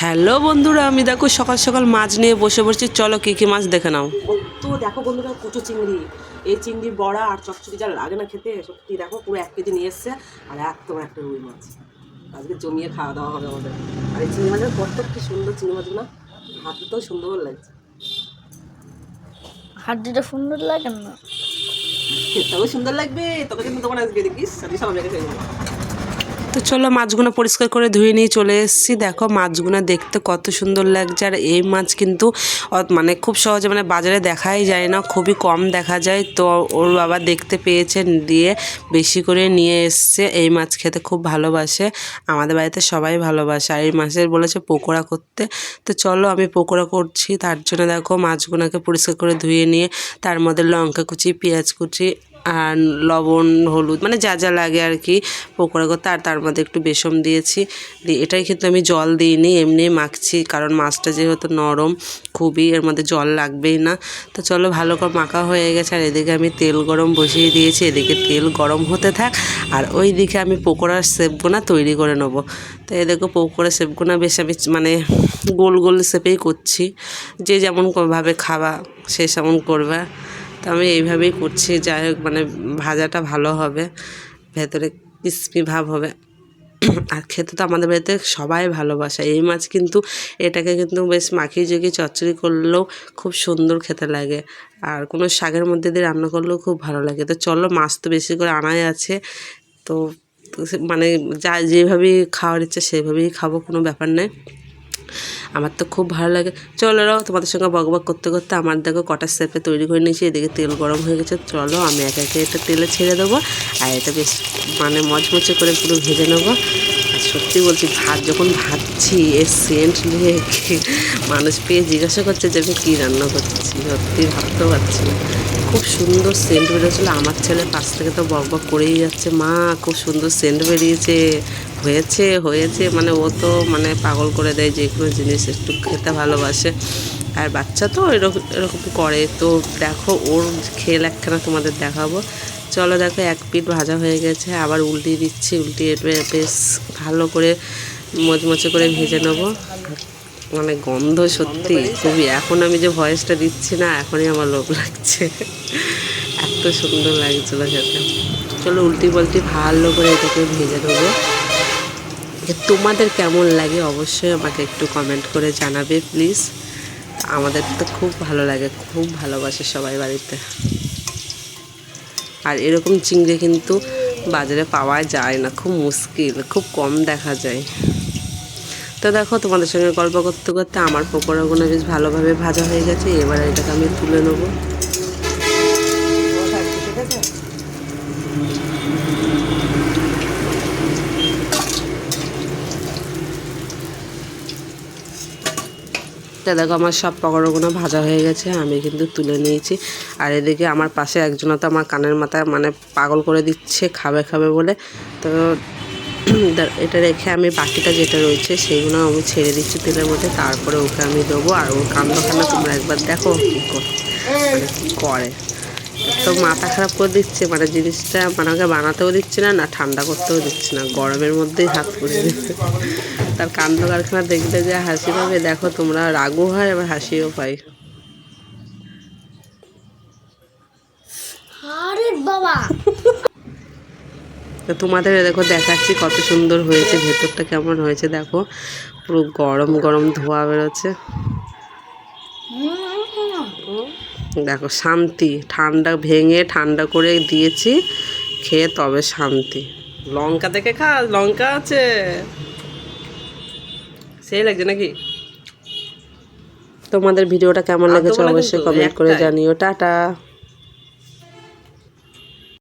Hello বন্ধুরা, আমি দেখো সকাল সকাল মাছ নিয়ে বসে পড়ছি। চলো কি কি মাছ দেখে নাও। তো দেখো বন্ধুরা, কুচো চিংড়ি, এই চিংড়ি বড়া আর চচ্চড়ি যা লাগে না খেতে, সত্যি দেখো পুরো 1 কেজি নিয়ে এসছে। আর একদম একটা রুই মাছ আজকে জমিয়ে খাওয়া দাওয়া হবে আমাদের। আর এই চিংড়ি মাছের কত কি সুন্দর চিংড়ি মাছগুলো, হাতটাও সুন্দর লাগছে। হাড্ডিটা সুন্দর লাগে না, খেতেও সুন্দর লাগবে। তোকে কিন্তু তোমার আজকে দেখিস সব জায়গায় খেয়ে নেবো। তো চলো মাছগুলো পরিষ্কার করে ধুয়ে নিয়ে চলে এসেছি। দেখো মাছগুলো দেখতে কত সুন্দর লাগছে। আর এই মাছ কিন্তু মানে খুব সহজে মানে বাজারে দেখাই যায় না, খুবই কম দেখা যায়। তো ওর বাবা দেখতে পেয়েছে, দিয়ে বেশি করে নিয়ে এসছে। এই মাছ খেতে খুব ভালোবাসে, আমাদের বাড়িতে সবাই ভালোবাসে। আর এই মাছের বলেছে পকোড়া করতে। তো চলো আমি পকোড়া করছি। তার জন্য দেখো মাছগুলোকে পরিষ্কার করে ধুয়ে নিয়ে তার মধ্যে লঙ্কা কুচি, পেঁয়াজ কুচি আর লবণ, হলুদ মানে যা যা লাগে আর কি পকোড়া করতে। আর তার মধ্যে একটু বেসন দিয়েছি। এটাই কিন্তু আমি জল দিইনি, এমনি মাখছি, কারণ মাছটা যেহেতু নরম খুবই, এর মধ্যে জল লাগবেই না। তো চলো ভালো করে মাখা হয়ে গেছে। আর এদিকে আমি তেল গরম বসিয়ে দিয়েছি, এদিকে তেল গরম হতে থাক। আর ওই দিকে আমি পকোড়ার শেপগুনা তৈরি করে নেবো। তো এই দেখো পকোড়ার শেপগুনা বেশ আমি মানে গোল গোল শেপেই করছি, যে যেমনভাবে খাওয়া সে সেমন করবে। তো আমি এইভাবেই করছি, যাই হোক মানে ভাজাটা ভালো হবে, ভেতরে ক্রিসপি ভাব হবে। আর খেতে তো আমাদের বাড়িতে সবাই ভালোবাসে এই মাছ, কিন্তু এটাকে কিন্তু বেশ মাখিয়ে জুগিয়ে চচ্চড়ি করলেও খুব সুন্দর খেতে লাগে। আর কোনো শাকের মধ্যে দিয়ে রান্না করলেও খুব ভালো লাগে। তো চলো মাছ তো বেশি করে আনাই আছে, তো মানে যা যেভাবেই খাওয়ার ইচ্ছে সেভাবেই খাবো, কোনো ব্যাপার নেই। আমার তো খুব ভালো লাগে। চলো তোমাদের সঙ্গে বকবক করতে করতে আমার দেখো কটা শেপে তৈরি করে নিয়েছি। এদিকে তেল গরম হয়ে গেছে, চলো আমি একে একে এটা তেলে ছেড়ে দেবো। আর এটা বেশ মানে মচমচে করে পুরো ভেজে নেবো। আর সত্যি বলছি, ভাত যখন ভাজছি এর সেন্ট নিয়ে মানুষ পেয়ে জিজ্ঞাসা করছে যে আমি কী রান্না করছি, সত্যি ভাবতেও পারছি না। খুব সুন্দর সেন্ট বেরিয়েছিলো। আমার ছেলে পাশ থেকে তো বকবক করেই যাচ্ছে, মা খুব সুন্দর সেন্ট বেরিয়েছে, হয়েছে হয়েছে। মানে ও তো মানে পাগল করে দেয় যে কোনো জিনিস, একটু খেতে ভালোবাসে। আর বাচ্চা তো এরকম এরকম করে। তো দেখো ওর খেল একখানা তোমাদের দেখাবো। চলো দেখো এক পিঠ ভাজা হয়ে গেছে, আবার উল্টিয়ে দিচ্ছি। উল্টিয়ে বেশ ভালো করে মচমচে করে ভেজে নেবো। মানে গন্ধ সত্যি খুবই, এখন আমি যে ভয়েসটা দিচ্ছি না, এখনই আমার লোভ লাগছে, এত সুন্দর লাগছিলো খেতে। চলো উল্টি পাল্টি ভালো করে এটাকে ভেজে নেবো। তোমাদের কেমন লাগে অবশ্যই আমাকে একটু কমেন্ট করে জানাবে প্লিজ। আমাদের তো খুব ভালো লাগে, খুব ভালোবাসে সবাই বাড়িতে। আর এরকম চিংড়ি কিন্তু বাজারে পাওয়া যায় না, খুব মুশকিল, খুব কম দেখা যায়। তো দেখো তোমাদের সঙ্গে গল্প করতে করতে আমার পকোড়াগুলো বেশ ভালোভাবে ভাজা হয়ে গেছে। এবার এটাকে আমি তুলে নেবো। তো দেখো আমার সব পকোড়াগুলো ভাজা হয়ে গেছে, আমি কিন্তু তুলে নিয়েছি। আর এদিকে আমার পাশে একজন তো আমার কানের মাথায় মানে পাগল করে দিচ্ছে খাবে খাবে বলে। তো এটা রেখে আমি বাকিটা যেটা রয়েছে সেইগুলো আমি ছেড়ে দিচ্ছি তেলের মধ্যে, তারপরে ওকে আমি দেবো। আর ওর কাণ্ডখানা তোমরা একবার দেখো কী করে। তো মাথা খারাপ করে দিচ্ছে, মানে জিনিসটা মানে ওকে বানাতেও দিচ্ছে না, না ঠান্ডা করতেও দিচ্ছে না, গরমের মধ্যেই হাত পুড়ে দেবে। তার কাণ্ড কারখানা দেখতে যে হাসি পাবে, দেখো তোমরা, রাগও হয় আবার হাসিও পাই। তো তোমাদের দেখো দেখাচ্ছি কত সুন্দর হয়েছে, ভেতরটা কেমন হয়েছে দেখো, পুরো গরম গরম ধোয়া বেরোচ্ছে। দেখো শান্তি, ঠান্ডা ভেঙে ঠান্ডা করে দিয়েছি, খেয়ে তবে শান্তি। লঙ্কা দেখে খা, লঙ্কা আছে, সেই লাগছে নাকি? তোমাদের ভিডিওটা কেমন লেগেছে অবশ্যই কমেন্ট করে জানিও। টাটা।